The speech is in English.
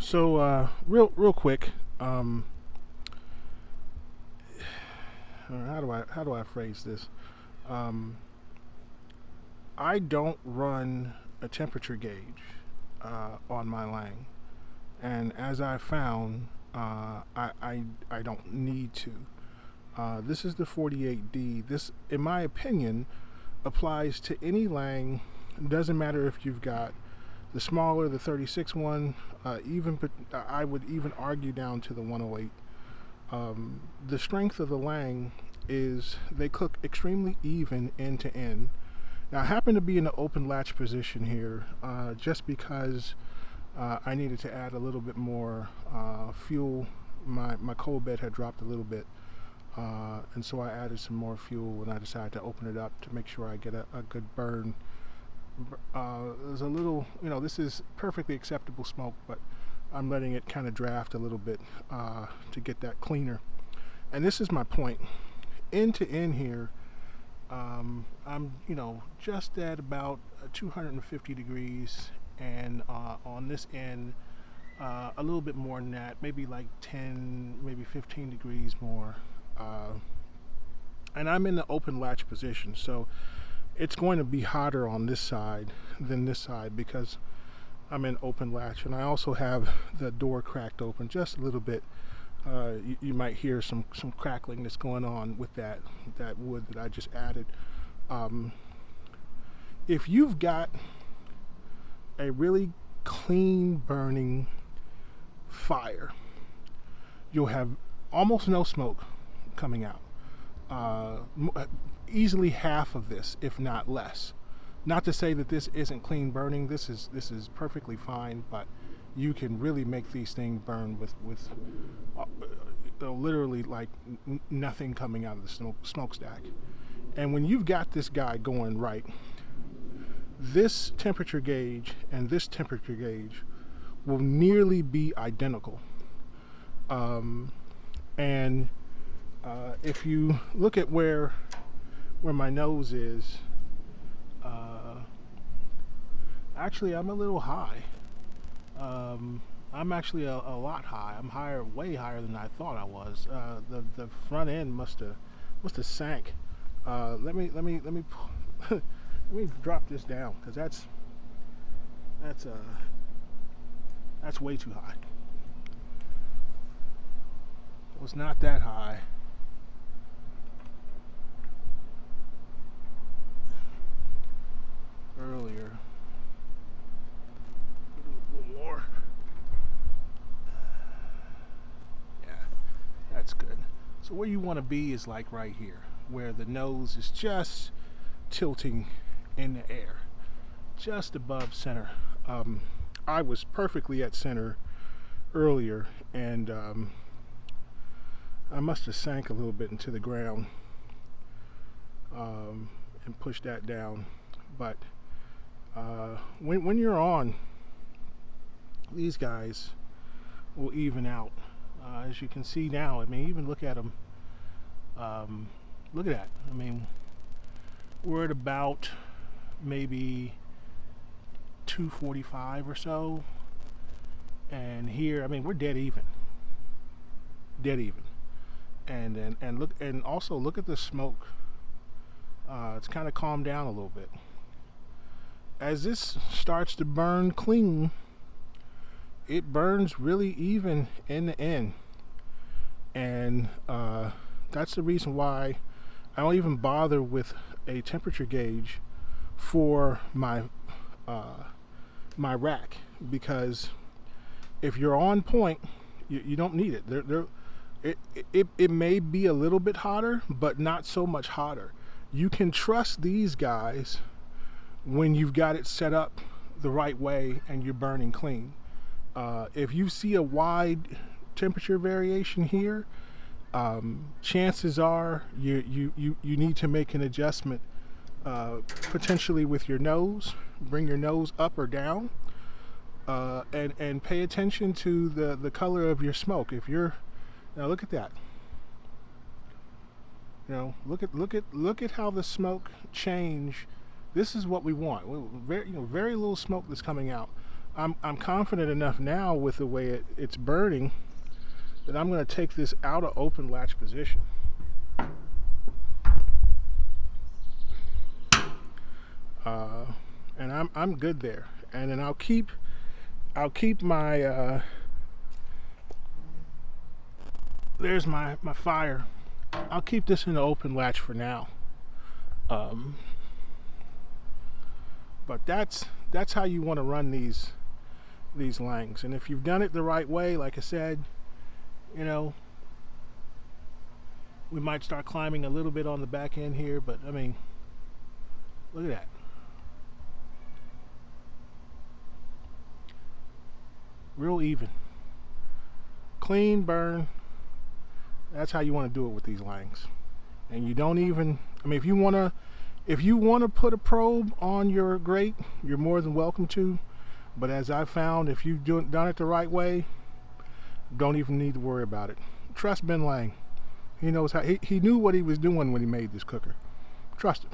So, real quick, how do I phrase this? Um, I don't run a temperature gauge on my Lang, and as I found, I don't need to. This is the 48D. This, in my opinion, applies to any Lang. It doesn't matter if you've got the smaller, the 36 one, I would even argue down to the 108. The strength of the Lang is they cook extremely even end to end. Now, I happen to be in the open latch position here just because I needed to add a little bit more fuel. My coal bed had dropped a little bit, and so I added some more fuel, and I decided to open it up to make sure I get a good burn. There's a little, this is perfectly acceptable smoke, but I'm letting it kind of draft a little bit to get that cleaner. And this is my point. End to end here, I'm, just at about 250 degrees, and on this end, a little bit more than that, maybe like 10, maybe 15 degrees more. And I'm in the open latch position, so it's going to be hotter on this side than this side because I'm in open latch, and I also have the door cracked open just a little bit. You might hear some crackling that's going on with that wood that I just added. If you've got a really clean burning fire, you'll have almost no smoke coming out. Easily half of this, if not less. Not to say that this isn't clean burning. This is perfectly fine, but you can really make these things burn with literally like nothing coming out of the smokestack. And when you've got this guy going right, this temperature gauge and this temperature gauge will nearly be identical. And if you look at where my nose is, actually I'm a little high. I'm actually a lot high. I'm higher, way higher than I thought I was. The front end must have sank. Let me let me drop this down because that's way too high. It was not that high. Earlier. A little more. Yeah, that's good. So where you want to be is like right here, where the nose is just tilting in the air, just above center. I was perfectly at center earlier, and I must have sank a little bit into the ground and pushed that down. But when you're on, these guys will even out. As you can see now, I mean, even look at them. Look at that. I mean, we're at about maybe 245 or so, and here, I mean, we're dead even. And look, and also look at the smoke. It's kind of calmed down a little bit. As this starts to burn clean, it burns really even in the end. And that's the reason why I don't even bother with a temperature gauge for my my rack, because if you're on point, you don't need it. It may be a little bit hotter, but not so much hotter. You can trust these guys when you've got it set up the right way and you're burning clean. If you see a wide temperature variation here, chances are you need to make an adjustment, potentially with your nose. Bring your nose up or down, and pay attention to the color of your smoke. If you're, now look at that. Look at how the smoke change. This is what we want. Very little smoke that's coming out. I'm confident enough now with the way it's burning that I'm going to take this out of open latch position. And I'm good there. And then I'll keep my there's my fire. I'll keep this in the open latch for now. But that's how you want to run these langs. And if you've done it the right way, like I said, you know, we might start climbing a little bit on the back end here, but I mean, look at that. Real even. Clean burn. That's how you want to do it with these langs. And you don't even, I mean, if you want to put a probe on your grate, you're more than welcome to. But as I found, if you've done it the right way, don't even need to worry about it. Trust Ben Lang. He knows how, he knew what he was doing when he made this cooker. Trust him.